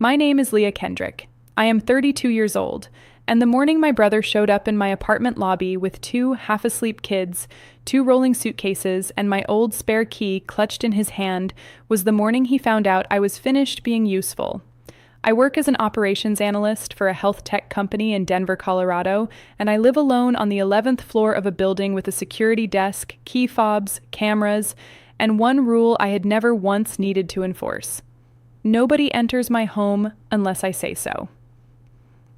My name is Leah Kendrick. I am 32 years old, and the morning my brother showed up in my apartment lobby with two half-asleep kids, two rolling suitcases, and my old spare key clutched in his hand was the morning he found out I was finished being useful. I work as an operations analyst for a health tech company in Denver, Colorado, and I live alone on the 11th floor of a building with a security desk, key fobs, cameras, and one rule I had never once needed to enforce. Nobody enters my home unless I say so.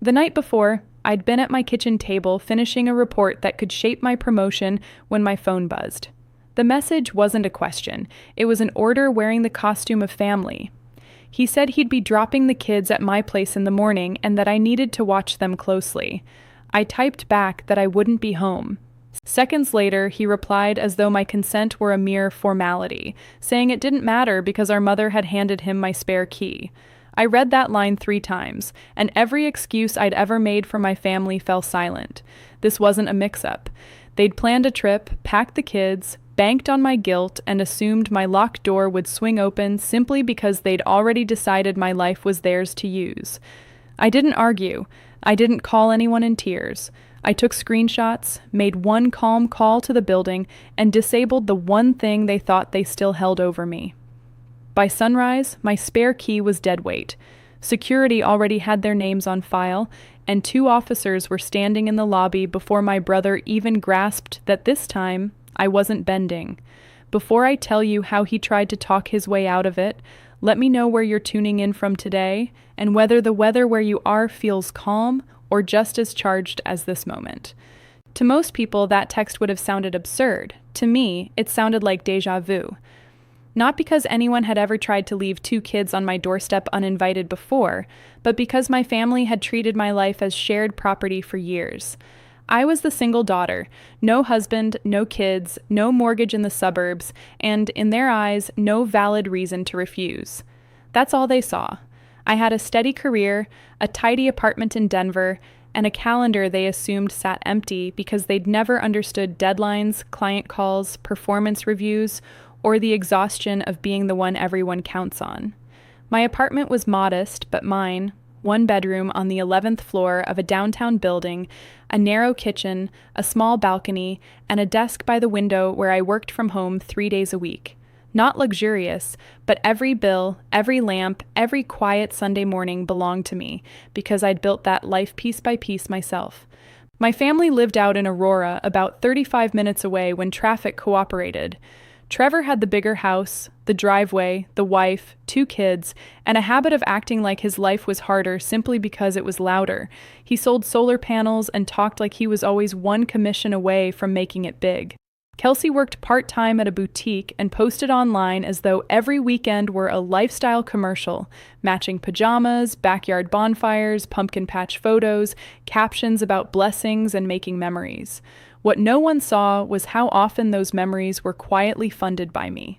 The night before, I'd been at my kitchen table finishing a report that could shape my promotion when my phone buzzed. The message wasn't a question. It was an order wearing the costume of family. He said he'd be dropping the kids at my place in the morning and that I needed to watch them closely. I typed back that I wouldn't be home. Seconds later, he replied as though my consent were a mere formality, saying it didn't matter because our mother had handed him my spare key. I read that line 3 times, and every excuse I'd ever made for my family fell silent. This wasn't a mix-up. They'd planned a trip, packed the kids, banked on my guilt, and assumed my locked door would swing open simply because they'd already decided my life was theirs to use. I didn't argue. I didn't call anyone in tears. I took screenshots, made one calm call to the building, and disabled the one thing they thought they still held over me. By sunrise, my spare key was dead weight. Security already had their names on file, and 2 officers were standing in the lobby before my brother even grasped that this time I wasn't bending. Before I tell you how he tried to talk his way out of it, let me know where you're tuning in from today, and whether the weather where you are feels calm or just as charged as this moment. To most people, that text would have sounded absurd. To me, it sounded like déjà vu. Not because anyone had ever tried to leave 2 kids on my doorstep uninvited before, but because my family had treated my life as shared property for years. I was the single daughter, no husband, no kids, no mortgage in the suburbs, and, in their eyes, no valid reason to refuse. That's all they saw. I had a steady career, a tidy apartment in Denver, and a calendar they assumed sat empty because they'd never understood deadlines, client calls, performance reviews, or the exhaustion of being the one everyone counts on. My apartment was modest, but mine, 1 bedroom on the 11th floor of a downtown building, a narrow kitchen, a small balcony, and a desk by the window where I worked from home 3 days a week. Not luxurious, but every bill, every lamp, every quiet Sunday morning belonged to me because I'd built that life piece by piece myself. My family lived out in Aurora, about 35 minutes away when traffic cooperated. Trevor had the bigger house, the driveway, the wife, 2 kids, and a habit of acting like his life was harder simply because it was louder. He sold solar panels and talked like he was always 1 commission away from making it big. Kelsey worked part-time at a boutique and posted online as though every weekend were a lifestyle commercial, matching pajamas, backyard bonfires, pumpkin patch photos, captions about blessings and making memories. What no one saw was how often those memories were quietly funded by me.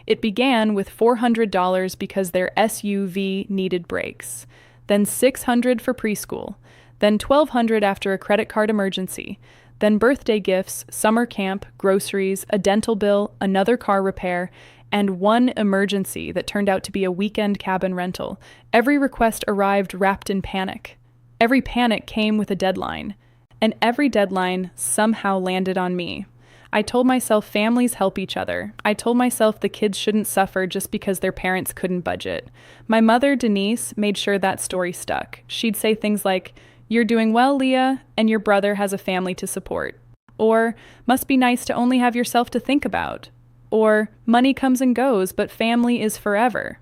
It began with $400 because their SUV needed brakes, then $600 for preschool, then $1,200 after a credit card emergency, then birthday gifts, summer camp, groceries, a dental bill, another car repair, and 1 emergency that turned out to be a weekend cabin rental. Every request arrived wrapped in panic. Every panic came with a deadline. And every deadline somehow landed on me. I told myself families help each other. I told myself the kids shouldn't suffer just because their parents couldn't budget. My mother, Denise, made sure that story stuck. She'd say things like, "You're doing well, Leah, and your brother has a family to support." Or, "Must be nice to only have yourself to think about." Or, "Money comes and goes, but family is forever."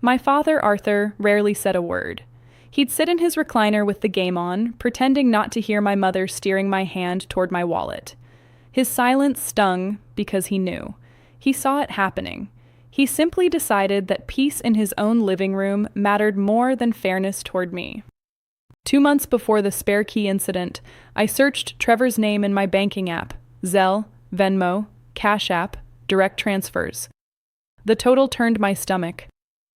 My father, Arthur, rarely said a word. He'd sit in his recliner with the game on, pretending not to hear my mother steering my hand toward my wallet. His silence stung because he knew. He saw it happening. He simply decided that peace in his own living room mattered more than fairness toward me. 2 months before the spare key incident, I searched Trevor's name in my banking app, Zelle, Venmo, Cash App, direct transfers. The total turned my stomach.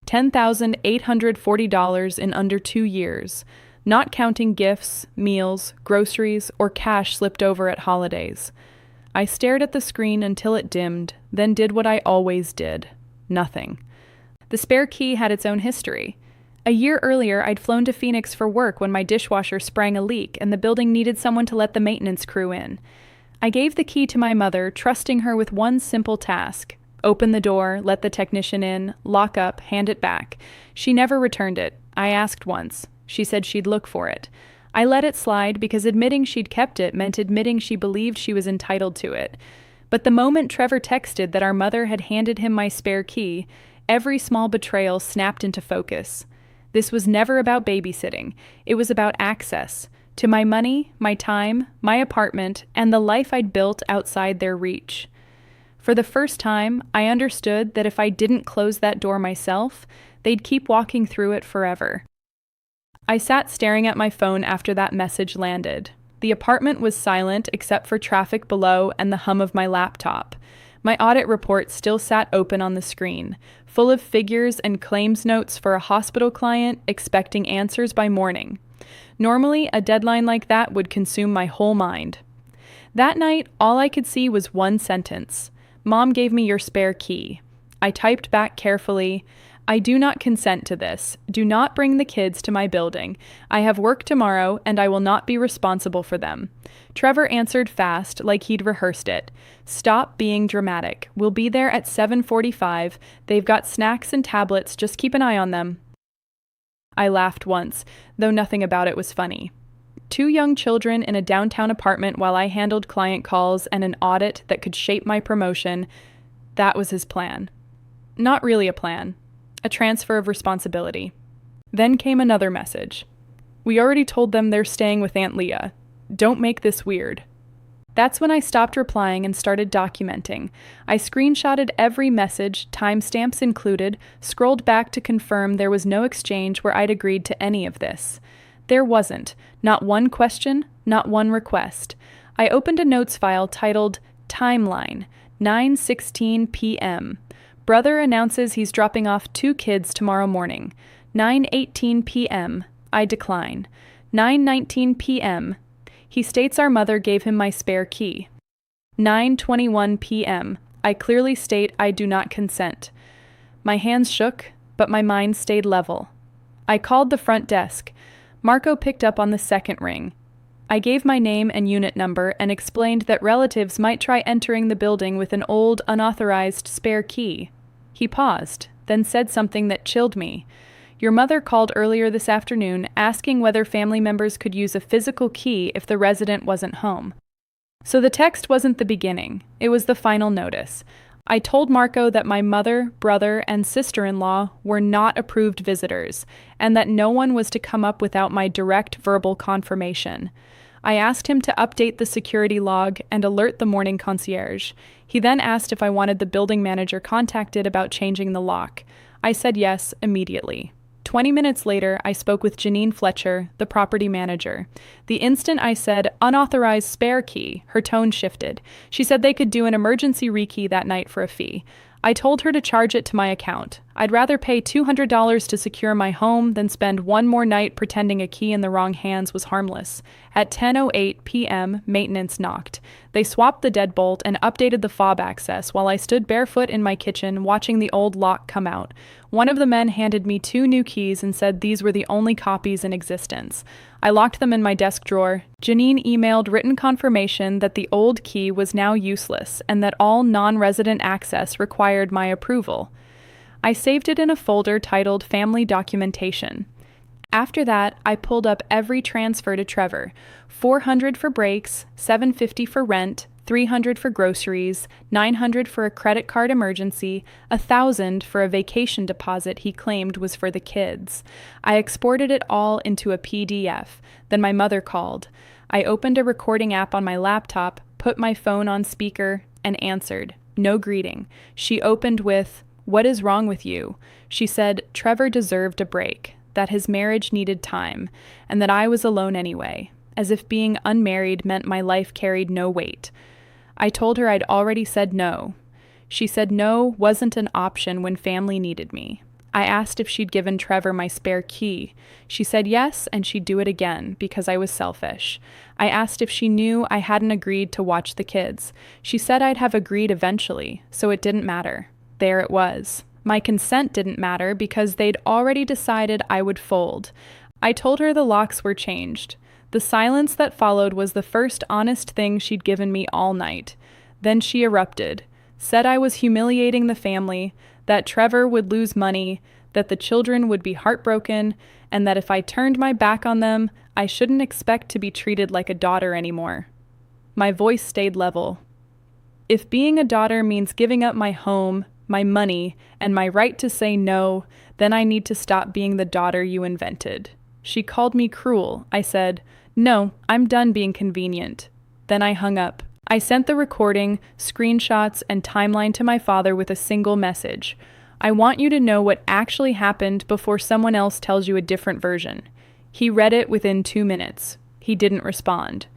$10,840 in under 2 years, not counting gifts, meals, groceries, or cash slipped over at holidays. I stared at the screen until it dimmed, then did what I always did. Nothing. The spare key had its own history. A year earlier, I'd flown to Phoenix for work when my dishwasher sprang a leak and the building needed someone to let the maintenance crew in. I gave the key to my mother, trusting her with one simple task: open the door, let the technician in, lock up, hand it back. She never returned it. I asked once. She said she'd look for it. I let it slide because admitting she'd kept it meant admitting she believed she was entitled to it. But the moment Trevor texted that our mother had handed him my spare key, every small betrayal snapped into focus. This was never about babysitting. It was about access to my money, my time, my apartment, and the life I'd built outside their reach. For the first time, I understood that if I didn't close that door myself, they'd keep walking through it forever. I sat staring at my phone after that message landed. The apartment was silent except for traffic below and the hum of my laptop. My audit report still sat open on the screen, full of figures and claims notes for a hospital client expecting answers by morning. Normally, a deadline like that would consume my whole mind. That night, all I could see was one sentence. Mom gave me your spare key. I typed back carefully, I do not consent to this. Do not bring the kids to my building. I have work tomorrow, and I will not be responsible for them. Trevor answered fast, like he'd rehearsed it. Stop being dramatic. We'll be there at 7:45. They've got snacks and tablets. Just keep an eye on them. I laughed once, though nothing about it was funny. 2 young children in a downtown apartment while I handled client calls and an audit that could shape my promotion. That was his plan. Not really a plan. A transfer of responsibility. Then came another message. We already told them they're staying with Aunt Leah. Don't make this weird. That's when I stopped replying and started documenting. I screenshotted every message, timestamps included, scrolled back to confirm there was no exchange where I'd agreed to any of this. There wasn't. Not one question, not one request. I opened a notes file titled Timeline, 9:16 p.m. Brother announces he's dropping off 2 kids tomorrow morning. 9:18 p.m. I decline. 9:19 p.m. He states our mother gave him my spare key. 9:21 p.m. I clearly state I do not consent. My hands shook, but my mind stayed level. I called the front desk. Marco picked up on the second ring. I gave my name and unit number and explained that relatives might try entering the building with an old, unauthorized spare key. He paused, then said something that chilled me. Your mother called earlier this afternoon asking whether family members could use a physical key if the resident wasn't home. So the text wasn't the beginning, it was the final notice. I told Marco that my mother, brother, and sister-in-law were not approved visitors, and that no one was to come up without my direct verbal confirmation. I asked him to update the security log and alert the morning concierge. He then asked if I wanted the building manager contacted about changing the lock. I said yes immediately. 20 minutes later, I spoke with Janine Fletcher, the property manager. The instant I said unauthorized spare key, her tone shifted. She said they could do an emergency rekey that night for a fee. I told her to charge it to my account. I'd rather pay $200 to secure my home than spend one more night pretending a key in the wrong hands was harmless. At 10:08 p.m., maintenance knocked. They swapped the deadbolt and updated the fob access while I stood barefoot in my kitchen watching the old lock come out. One of the men handed me 2 new keys and said these were the only copies in existence. I locked them in my desk drawer. Janine emailed written confirmation that the old key was now useless and that all non-resident access required my approval. I saved it in a folder titled Family Documentation. After that, I pulled up every transfer to Trevor. $400 for breaks, $750 for rent, $300 for groceries, $900 for a credit card emergency, $1,000 for a vacation deposit he claimed was for the kids. I exported it all into a PDF. Then my mother called. I opened a recording app on my laptop, put my phone on speaker, and answered. No greeting. She opened with, "What is wrong with you?" She said Trevor deserved a break, that his marriage needed time, and that I was alone anyway, as if being unmarried meant my life carried no weight. I told her I'd already said no. She said no wasn't an option when family needed me. I asked if she'd given Trevor my spare key. She said yes, and she'd do it again, because I was selfish. I asked if she knew I hadn't agreed to watch the kids. She said I'd have agreed eventually, so it didn't matter. There it was. My consent didn't matter because they'd already decided I would fold. I told her the locks were changed. The silence that followed was the first honest thing she'd given me all night. Then she erupted, said I was humiliating the family, that Trevor would lose money, that the children would be heartbroken, and that if I turned my back on them, I shouldn't expect to be treated like a daughter anymore. My voice stayed level. If being a daughter means giving up my home, my money, and my right to say no, then I need to stop being the daughter you invented. She called me cruel. I said, "No, I'm done being convenient." Then I hung up. I sent the recording, screenshots, and timeline to my father with a single message. I want you to know what actually happened before someone else tells you a different version. He read it within 2 minutes. He didn't respond.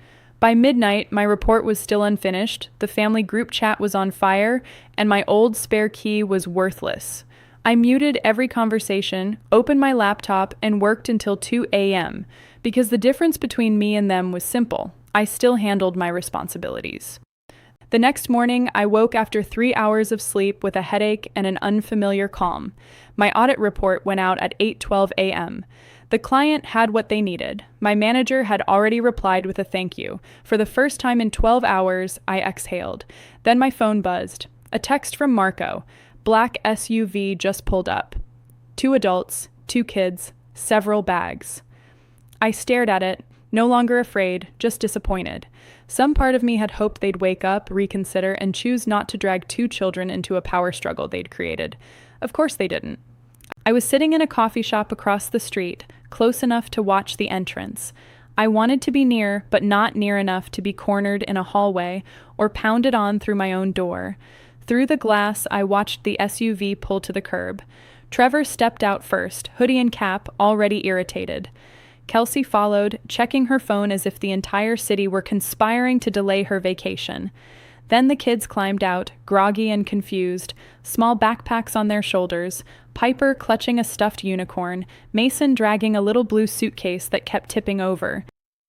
By midnight, my report was still unfinished, the family group chat was on fire, and my old spare key was worthless. I muted every conversation, opened my laptop, and worked until 2 a.m. because the difference between me and them was simple. I still handled my responsibilities. The next morning, I woke after 3 hours of sleep with a headache and an unfamiliar calm. My audit report went out at 8:12 a.m. The client had what they needed. My manager had already replied with a thank you. For the first time in 12 hours, I exhaled. Then my phone buzzed. A text from Marco. Black SUV just pulled up. 2 adults, 2 kids, several bags. I stared at it, no longer afraid, just disappointed. Some part of me had hoped they'd wake up, reconsider, and choose not to drag 2 children into a power struggle they'd created. Of course they didn't. I was sitting in a coffee shop across the street, close enough to watch the entrance. I wanted to be near, but not near enough to be cornered in a hallway or pounded on through my own door. Through the glass, I watched the SUV pull to the curb. Trevor stepped out first, hoodie and cap, already irritated. Kelsey followed, checking her phone as if the entire city were conspiring to delay her vacation. Then the kids climbed out, groggy and confused, small backpacks on their shoulders, Piper clutching a stuffed unicorn, Mason dragging a little blue suitcase that kept tipping over.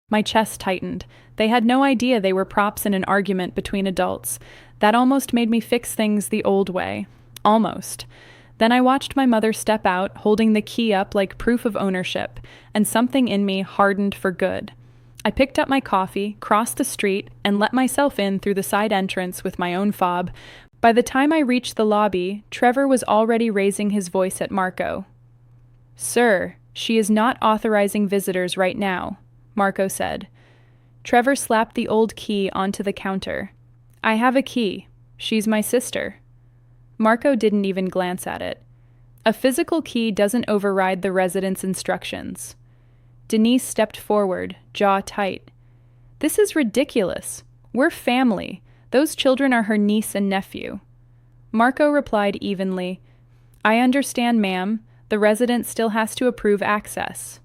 My chest tightened. They had no idea they were props in an argument between adults. That almost made me fix things the old way. Almost. Then I watched my mother step out, holding the key up like proof of ownership, and something in me hardened for good. I picked up my coffee, crossed the street, and let myself in through the side entrance with my own fob. By the time I reached the lobby, Trevor was already raising his voice at Marco. "Sir, she is not authorizing visitors right now," Marco said. Trevor slapped the old key onto the counter. "I have a key. She's my sister." Marco didn't even glance at it. A physical key doesn't override the resident's instructions. Denise stepped forward, jaw tight. "This is ridiculous. We're family. Those children are her niece and nephew." Marco replied evenly, "I understand, ma'am. The resident still has to approve access."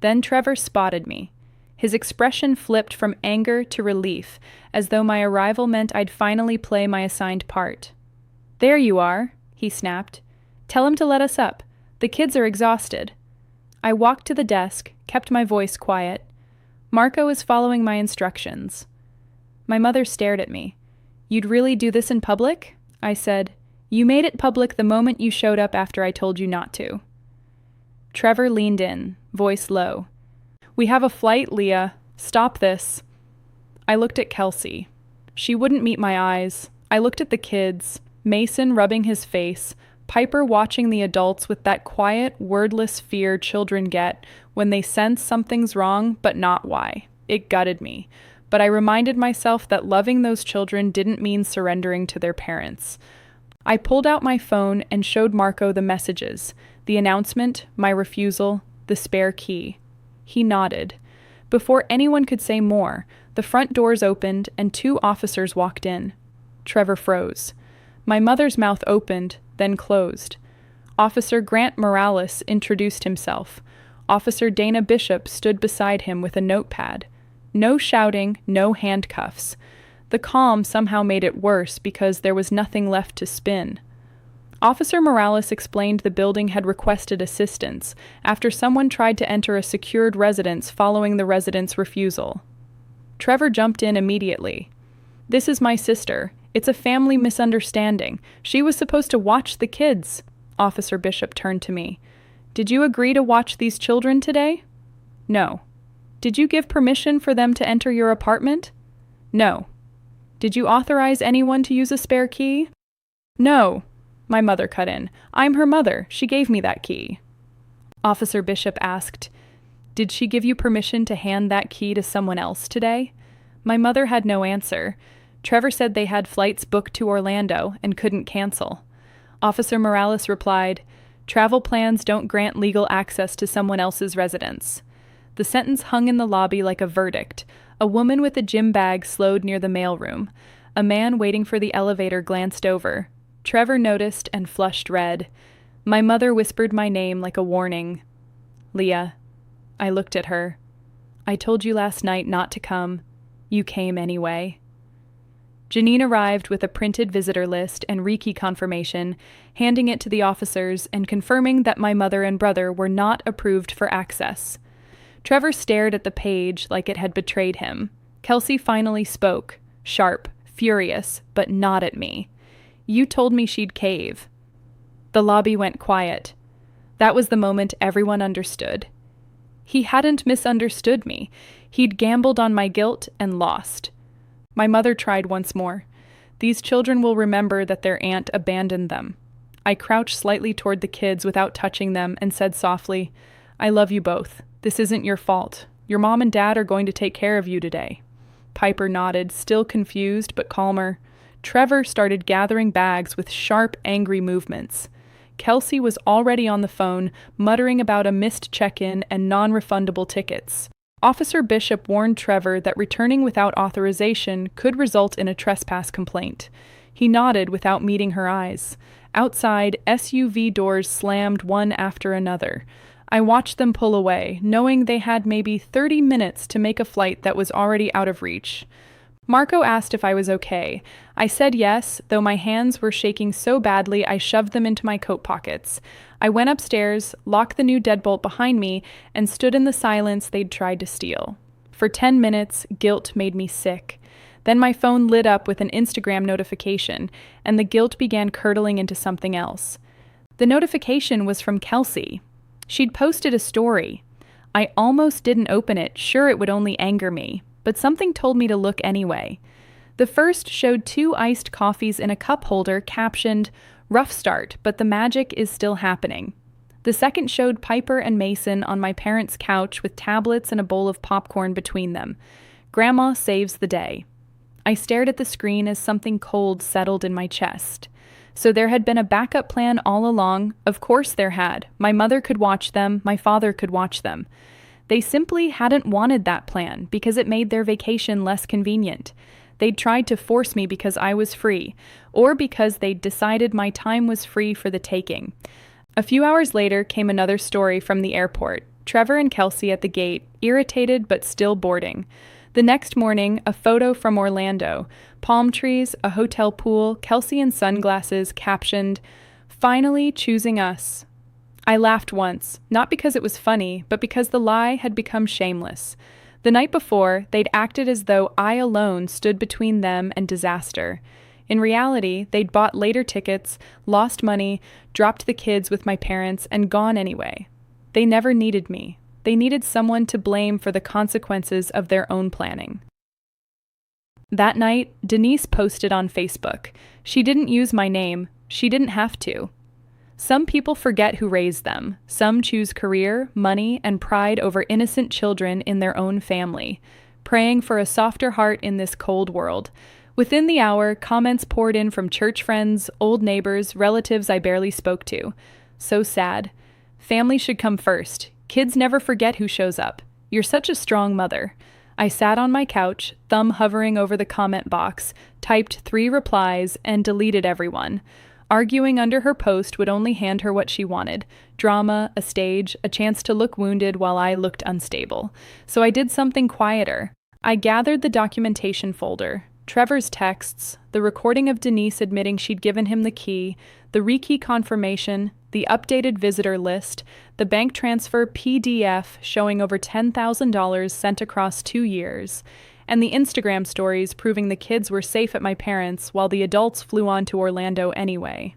Then Trevor spotted me. His expression flipped from anger to relief, as though my arrival meant I'd finally play my assigned part. "There you are," he snapped. "Tell him to let us up. The kids are exhausted." I walked to the desk, kept my voice quiet. Marco is following my instructions. My mother stared at me. "You'd really do this in public?" I said. "You made it public the moment you showed up after I told you not to." Trevor leaned in, voice low. "We have a flight, Leah. Stop this." I looked at Kelsey. She wouldn't meet my eyes. I looked at the kids, Mason rubbing his face, Piper watching the adults with that quiet, wordless fear children get when they sense something's wrong but not why. It gutted me. But I reminded myself that loving those children didn't mean surrendering to their parents. I pulled out my phone and showed Marco the messages, the announcement, my refusal, the spare key. He nodded. Before anyone could say more, the front doors opened and 2 officers walked in. Trevor froze. My mother's mouth opened, then closed. Officer Grant Morales introduced himself. Officer Dana Bishop stood beside him with a notepad. No shouting, no handcuffs. The calm somehow made it worse because there was nothing left to spin. Officer Morales explained the building had requested assistance after someone tried to enter a secured residence following the resident's refusal. Trevor jumped in immediately. "This is my sister. It's a family misunderstanding. She was supposed to watch the kids. Officer Bishop turned to me. Did you agree to watch these children today? No. Did you give permission for them to enter your apartment? No. Did you authorize anyone to use a spare key? No. My mother cut in. I'm her mother. She gave me that key. Officer Bishop asked, Did she give you permission to hand that key to someone else today? My mother had no answer. Trevor said they had flights booked to Orlando and couldn't cancel. Officer Morales replied, Travel plans don't grant legal access to someone else's residence. The sentence hung in the lobby like a verdict. A woman with a gym bag slowed near the mailroom. A man waiting for the elevator glanced over. Trevor noticed and flushed red. My mother whispered my name like a warning. Leah. I looked at her. I told you last night not to come. You came anyway. Janine arrived with a printed visitor list and Reiki confirmation, handing it to the officers and confirming that my mother and brother were not approved for access. Trevor stared at the page like it had betrayed him. Kelsey finally spoke, sharp, furious, but not at me. You told me she'd cave. The lobby went quiet. That was the moment everyone understood. He hadn't misunderstood me. He'd gambled on my guilt and lost. My mother tried once more. These children will remember that their aunt abandoned them. I crouched slightly toward the kids without touching them and said softly, I love you both. This isn't your fault. Your mom and dad are going to take care of you today. Piper nodded, still confused but calmer. Trevor started gathering bags with sharp, angry movements. Kelsey was already on the phone, muttering about a missed check-in and non-refundable tickets. Officer Bishop warned Trevor that returning without authorization could result in a trespass complaint. He nodded without meeting her eyes. Outside, SUV doors slammed one after another. I watched them pull away, knowing they had maybe 30 minutes to make a flight that was already out of reach. Marco asked if I was okay. I said yes, though my hands were shaking so badly I shoved them into my coat pockets. I went upstairs, locked the new deadbolt behind me, and stood in the silence they'd tried to steal. For 10 minutes, guilt made me sick. Then my phone lit up with an Instagram notification, and the guilt began curdling into something else. The notification was from Kelsey. She'd posted a story. I almost didn't open it, sure it would only anger me, but something told me to look anyway. The first showed 2 iced coffees in a cup holder captioned, Rough start, but the magic is still happening. The second showed Piper and Mason on my parents' couch with tablets and a bowl of popcorn between them. Grandma saves the day. I stared at the screen as something cold settled in my chest. So there had been a backup plan all along. Of course there had. My mother could watch them, my father could watch them. They simply hadn't wanted that plan because it made their vacation less convenient. They'd tried to force me because I was free, or because they'd decided my time was free for the taking. A few hours later came another story from the airport. Trevor and Kelsey at the gate, irritated but still boarding. The next morning, a photo from Orlando. Palm trees, a hotel pool, Kelsey in sunglasses, captioned, Finally choosing us. I laughed once, not because it was funny, but because the lie had become shameless. The night before, they'd acted as though I alone stood between them and disaster. In reality, they'd bought later tickets, lost money, dropped the kids with my parents, and gone anyway. They never needed me. They needed someone to blame for the consequences of their own planning. That night, Denise posted on Facebook. She didn't use my name. She didn't have to. Some people forget who raised them. Some choose career, money, and pride over innocent children in their own family, praying for a softer heart in this cold world. Within the hour, comments poured in from church friends, old neighbors, relatives I barely spoke to. So sad. Family should come first. Kids never forget who shows up. You're such a strong mother. I sat on my couch, thumb hovering over the comment box, typed 3 replies, and deleted everyone. Arguing under her post would only hand her what she wanted. Drama, a stage, a chance to look wounded while I looked unstable. So I did something quieter. I gathered the documentation folder. Trevor's texts, the recording of Denise admitting she'd given him the key, the rekey confirmation, the updated visitor list, the bank transfer PDF showing over $10,000 sent across 2 years, and the Instagram stories proving the kids were safe at my parents' while the adults flew on to Orlando anyway.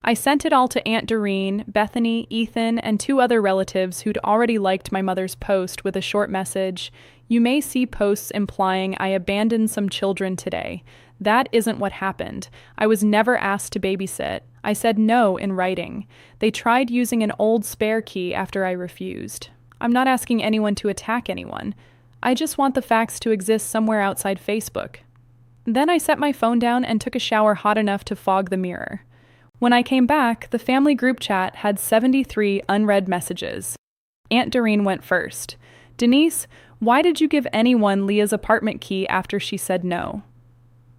I sent it all to Aunt Doreen, Bethany, Ethan, and two other relatives who'd already liked my mother's post with a short message. You may see posts implying I abandoned some children today. That isn't what happened. I was never asked to babysit. I said no in writing. They tried using an old spare key after I refused. I'm not asking anyone to attack anyone. I just want the facts to exist somewhere outside Facebook. Then I set my phone down and took a shower hot enough to fog the mirror. When I came back, the family group chat had 73 unread messages. Aunt Doreen went first. Denise, why did you give anyone Leah's apartment key after she said no?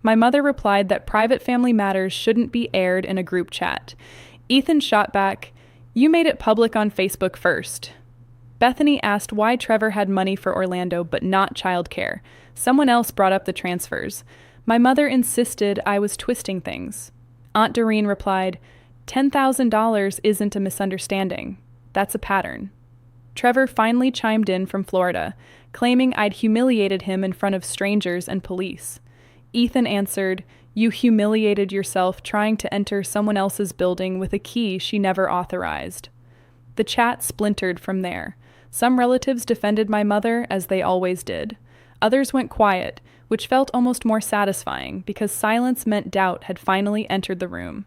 My mother replied that private family matters shouldn't be aired in a group chat. Ethan shot back, you made it public on Facebook first. Bethany asked why Trevor had money for Orlando but not childcare. Someone else brought up the transfers. My mother insisted I was twisting things. Aunt Doreen replied, $10,000 isn't a misunderstanding. That's a pattern. Trevor finally chimed in from Florida, claiming I'd humiliated him in front of strangers and police. Ethan answered, you humiliated yourself trying to enter someone else's building with a key she never authorized. The chat splintered from there. Some relatives defended my mother, as they always did. Others went quiet, which felt almost more satisfying because silence meant doubt had finally entered the room.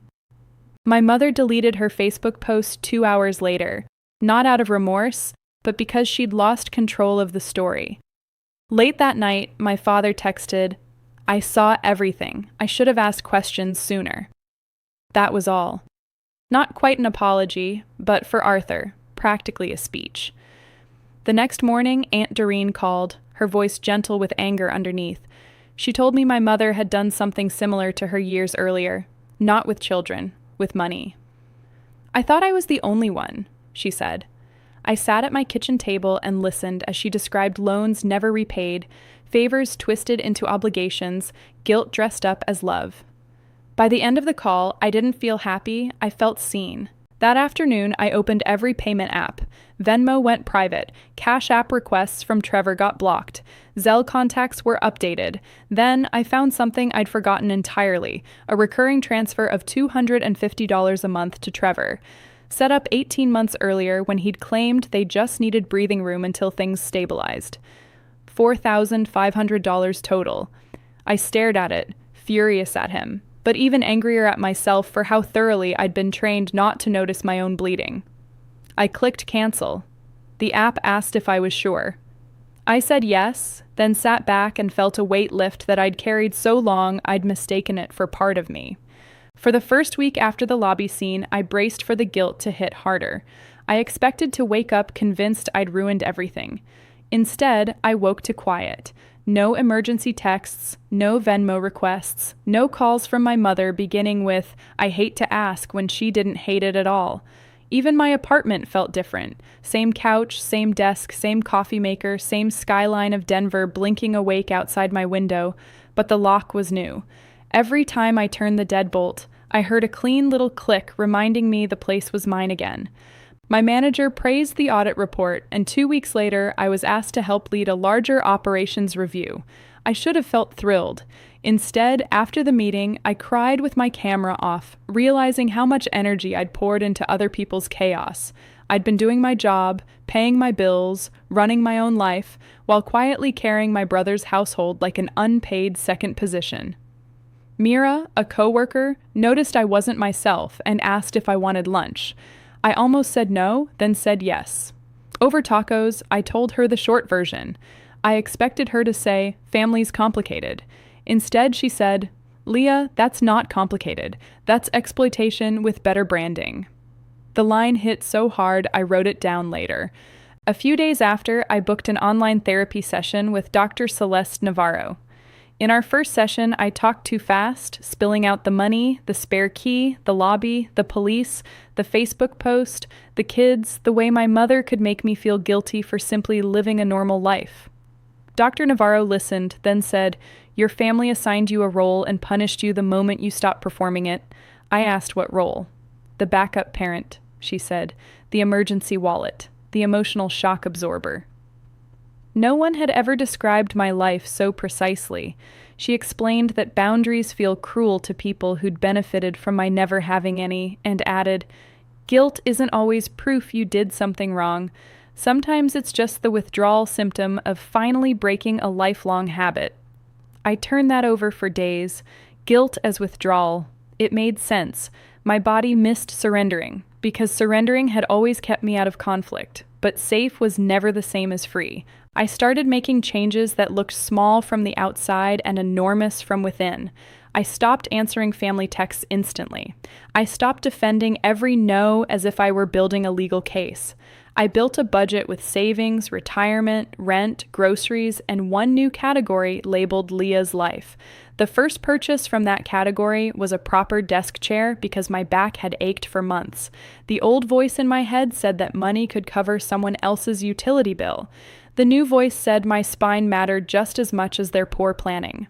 My mother deleted her Facebook post 2 hours later, not out of remorse, but because she'd lost control of the story. Late that night, my father texted, I saw everything. I should have asked questions sooner. That was all. Not quite an apology, but for Arthur, practically a speech. The next morning, Aunt Doreen called, her voice gentle with anger underneath. She told me my mother had done something similar to her years earlier, not with children, with money. I thought I was the only one, she said. I sat at my kitchen table and listened as she described loans never repaid, favors twisted into obligations, guilt dressed up as love. By the end of the call, I didn't feel happy, I felt seen. That afternoon, I opened every payment app. Venmo went private. Cash App requests from Trevor got blocked. Zelle contacts were updated. Then I found something I'd forgotten entirely, a recurring transfer of $250 a month to Trevor. Set up 18 months earlier when he'd claimed they just needed breathing room until things stabilized. $4,500 total. I stared at it, furious at him, but even angrier at myself for how thoroughly I'd been trained not to notice my own bleeding. I clicked cancel. The app asked if I was sure. I said yes, then sat back and felt a weight lift that I'd carried so long I'd mistaken it for part of me. For the first week after the lobby scene, I braced for the guilt to hit harder. I expected to wake up convinced I'd ruined everything. Instead, I woke to quiet. No emergency texts, no Venmo requests, no calls from my mother beginning with, I hate to ask when she didn't hate it at all. Even my apartment felt different. Same couch, same desk, same coffee maker, same skyline of Denver blinking awake outside my window, but the lock was new. Every time I turned the deadbolt, I heard a clean little click reminding me the place was mine again. My manager praised the audit report, and 2 weeks later, I was asked to help lead a larger operations review. I should have felt thrilled. Instead, after the meeting, I cried with my camera off, realizing how much energy I'd poured into other people's chaos. I'd been doing my job, paying my bills, running my own life, while quietly carrying my brother's household like an unpaid second position. Mira, a coworker, noticed I wasn't myself and asked if I wanted lunch. I almost said no, then said yes. Over tacos, I told her the short version. I expected her to say, family's complicated. Instead, she said, Leah, that's not complicated. That's exploitation with better branding. The line hit so hard, I wrote it down later. A few days after, I booked an online therapy session with Dr. Celeste Navarro. In our first session, I talked too fast, spilling out the money, the spare key, the lobby, the police, the Facebook post, the kids, the way my mother could make me feel guilty for simply living a normal life. Dr. Navarro listened, then said, Your family assigned you a role and punished you the moment you stopped performing it. I asked what role. The backup parent, she said, the emergency wallet, the emotional shock absorber. No one had ever described my life so precisely. She explained that boundaries feel cruel to people who'd benefited from my never having any, and added, "Guilt isn't always proof you did something wrong. Sometimes it's just the withdrawal symptom of finally breaking a lifelong habit." I turned that over for days. Guilt as withdrawal. It made sense. My body missed surrendering, because surrendering had always kept me out of conflict, but safe was never the same as free. I started making changes that looked small from the outside and enormous from within. I stopped answering family texts instantly. I stopped defending every no as if I were building a legal case. I built a budget with savings, retirement, rent, groceries, and one new category labeled Leah's Life. The first purchase from that category was a proper desk chair because my back had ached for months. The old voice in my head said that money could cover someone else's utility bill. The new voice said my spine mattered just as much as their poor planning.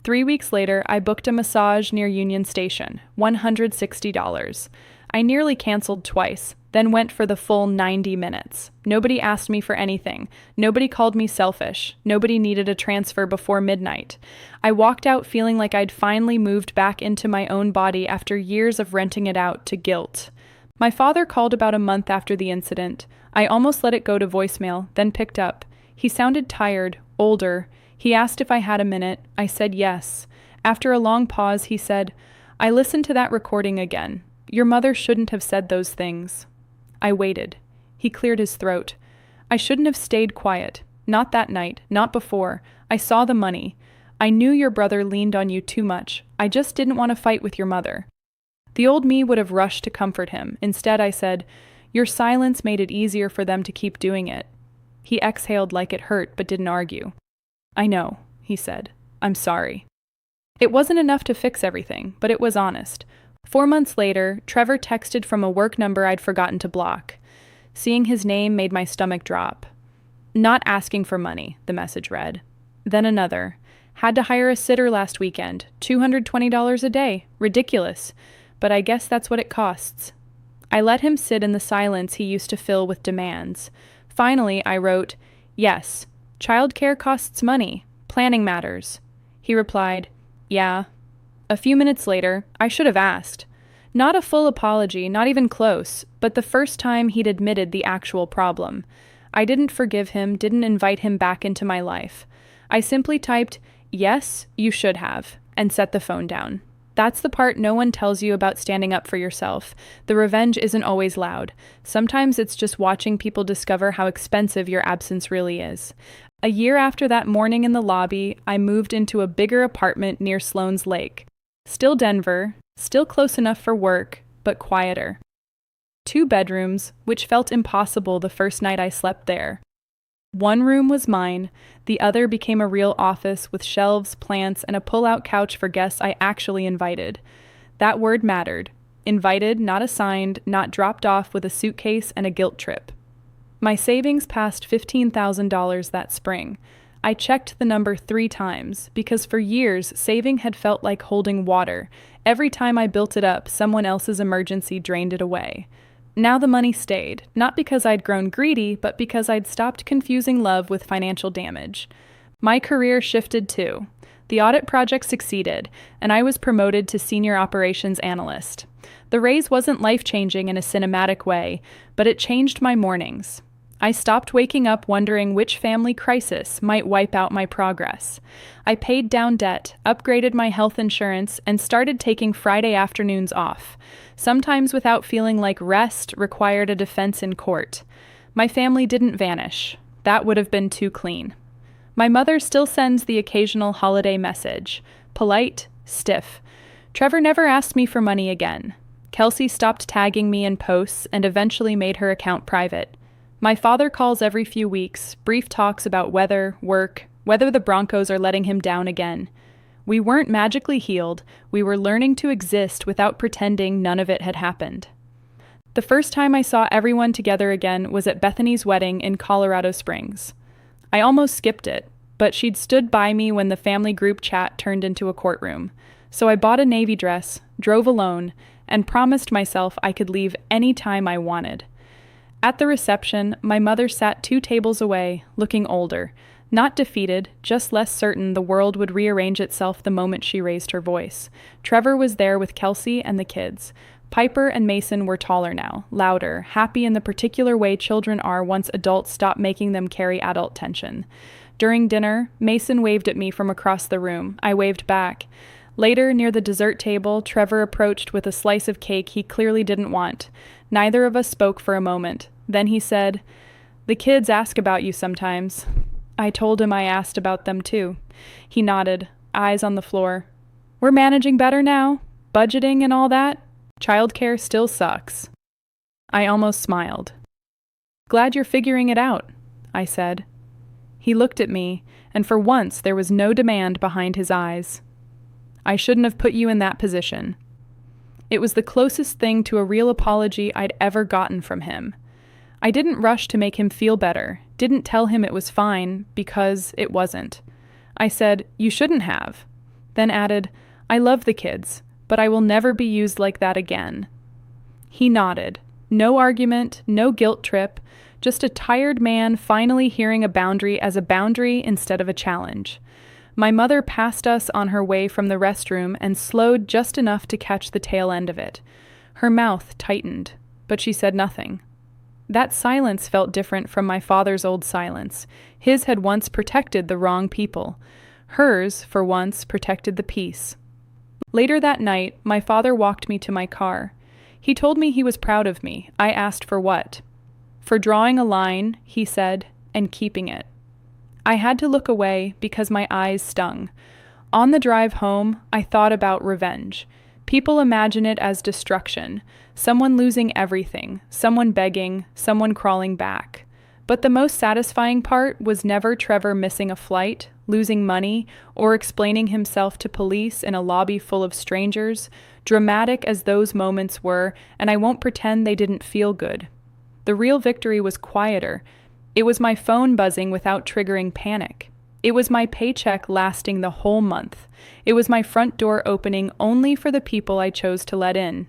3 weeks later, I booked a massage near Union Station, $160. I nearly canceled twice, then went for the full 90 minutes. Nobody asked me for anything. Nobody called me selfish. Nobody needed a transfer before midnight. I walked out feeling like I'd finally moved back into my own body after years of renting it out to guilt. My father called about a month after the incident. I almost let it go to voicemail, then picked up. He sounded tired, older. He asked if I had a minute. I said yes. After a long pause, he said, "I listened to that recording again. Your mother shouldn't have said those things." I waited. He cleared his throat. "I shouldn't have stayed quiet. Not that night. Not before. I saw the money. I knew your brother leaned on you too much. I just didn't want to fight with your mother." The old me would have rushed to comfort him. Instead, I said, "Your silence made it easier for them to keep doing it." He exhaled like it hurt, but didn't argue. "I know," he said. "I'm sorry." It wasn't enough to fix everything, but it was honest. 4 months later, Trevor texted from a work number I'd forgotten to block. Seeing his name made my stomach drop. "Not asking for money," the message read. Then another. "Had to hire a sitter last weekend. $220 a day. Ridiculous. But I guess that's what it costs." I let him sit in the silence he used to fill with demands. Finally, I wrote, "Yes, childcare costs money. Planning matters." He replied, "Yeah." A few minutes later, I should have asked. Not a full apology, not even close, but the first time he'd admitted the actual problem. I didn't forgive him, didn't invite him back into my life. I simply typed, "Yes, you should have," and set the phone down. That's the part no one tells you about standing up for yourself. The revenge isn't always loud. Sometimes it's just watching people discover how expensive your absence really is. A year after that morning in the lobby, I moved into a bigger apartment near Sloan's Lake. Still Denver, still close enough for work, but quieter. 2 bedrooms, which felt impossible the first night I slept there. One room was mine, the other became a real office with shelves, plants, and a pull-out couch for guests I actually invited. That word mattered. Invited, not assigned, not dropped off with a suitcase and a guilt trip. My savings passed $15,000 that spring. I checked the number 3 times, because for years, saving had felt like holding water. Every time I built it up, someone else's emergency drained it away. Now the money stayed, not because I'd grown greedy, but because I'd stopped confusing love with financial damage. My career shifted too. The audit project succeeded, and I was promoted to senior operations analyst. The raise wasn't life-changing in a cinematic way, but it changed my mornings. I stopped waking up wondering which family crisis might wipe out my progress. I paid down debt, upgraded my health insurance, and started taking Friday afternoons off. Sometimes without feeling like rest required a defense in court. My family didn't vanish. That would have been too clean. My mother still sends the occasional holiday message. Polite, stiff. Trevor never asked me for money again. Kelsey stopped tagging me in posts and eventually made her account private. My father calls every few weeks, brief talks about weather, work, whether the Broncos are letting him down again. We weren't magically healed, we were learning to exist without pretending none of it had happened. The first time I saw everyone together again was at Bethany's wedding in Colorado Springs. I almost skipped it, but she'd stood by me when the family group chat turned into a courtroom. So I bought a navy dress, drove alone, and promised myself I could leave any time I wanted. At the reception, my mother sat 2 tables away, looking older. Not defeated, just less certain the world would rearrange itself the moment she raised her voice. Trevor was there with Kelsey and the kids. Piper and Mason were taller now, louder, happy in the particular way children are once adults stop making them carry adult tension. During dinner, Mason waved at me from across the room. I waved back. Later, near the dessert table, Trevor approached with a slice of cake he clearly didn't want. Neither of us spoke for a moment. Then he said, "The kids ask about you sometimes." I told him I asked about them too. He nodded, eyes on the floor. "We're managing better now? Budgeting and all that? Childcare still sucks." I almost smiled. "Glad you're figuring it out," I said. He looked at me, and for once there was no demand behind his eyes. "I shouldn't have put you in that position." It was the closest thing to a real apology I'd ever gotten from him. I didn't rush to make him feel better, didn't tell him it was fine, because it wasn't. I said, "You shouldn't have." Then added, "I love the kids, but I will never be used like that again." He nodded. No argument, no guilt trip, just a tired man finally hearing a boundary as a boundary instead of a challenge. My mother passed us on her way from the restroom and slowed just enough to catch the tail end of it. Her mouth tightened, but she said nothing. That silence felt different from my father's old silence. His had once protected the wrong people. Hers, for once, protected the peace. Later that night, my father walked me to my car. He told me he was proud of me. I asked for what. For drawing a line, he said, and keeping it. I had to look away because my eyes stung. On the drive home, I thought about revenge. People imagine it as destruction, someone losing everything, someone begging, someone crawling back. But the most satisfying part was never Trevor missing a flight, losing money, or explaining himself to police in a lobby full of strangers, dramatic as those moments were, and I won't pretend they didn't feel good. The real victory was quieter. It was my phone buzzing without triggering panic. It was my paycheck lasting the whole month. It was my front door opening only for the people I chose to let in.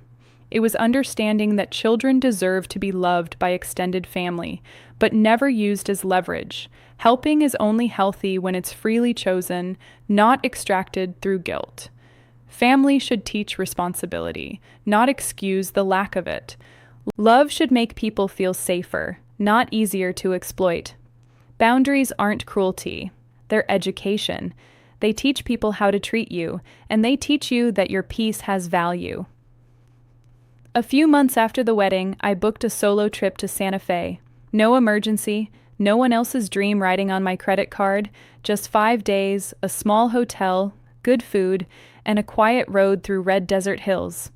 It was understanding that children deserve to be loved by extended family, but never used as leverage. Helping is only healthy when it's freely chosen, not extracted through guilt. Family should teach responsibility, not excuse the lack of it. Love should make people feel safer, not easier to exploit. Boundaries aren't cruelty. They're education. They teach people how to treat you, and they teach you that your peace has value. A few months after the wedding, I booked a solo trip to Santa Fe. No emergency, no one else's dream riding on my credit card, just 5 days, a small hotel, good food, and a quiet road through red desert hills.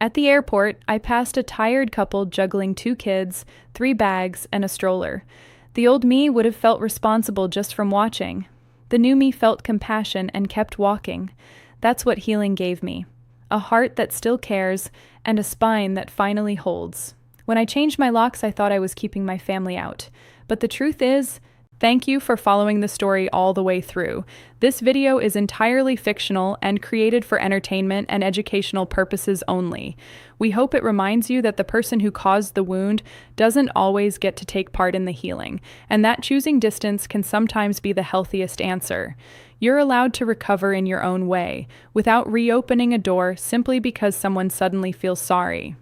At the airport, I passed a tired couple juggling 2 kids, 3 bags, and a stroller. The old me would have felt responsible just from watching. The new me felt compassion and kept walking. That's what healing gave me. A heart that still cares, and a spine that finally holds. When I changed my locks, I thought I was keeping my family out. But the truth is, thank you for following the story all the way through. This video is entirely fictional and created for entertainment and educational purposes only. We hope it reminds you that the person who caused the wound doesn't always get to take part in the healing, and that choosing distance can sometimes be the healthiest answer. You're allowed to recover in your own way, without reopening a door simply because someone suddenly feels sorry.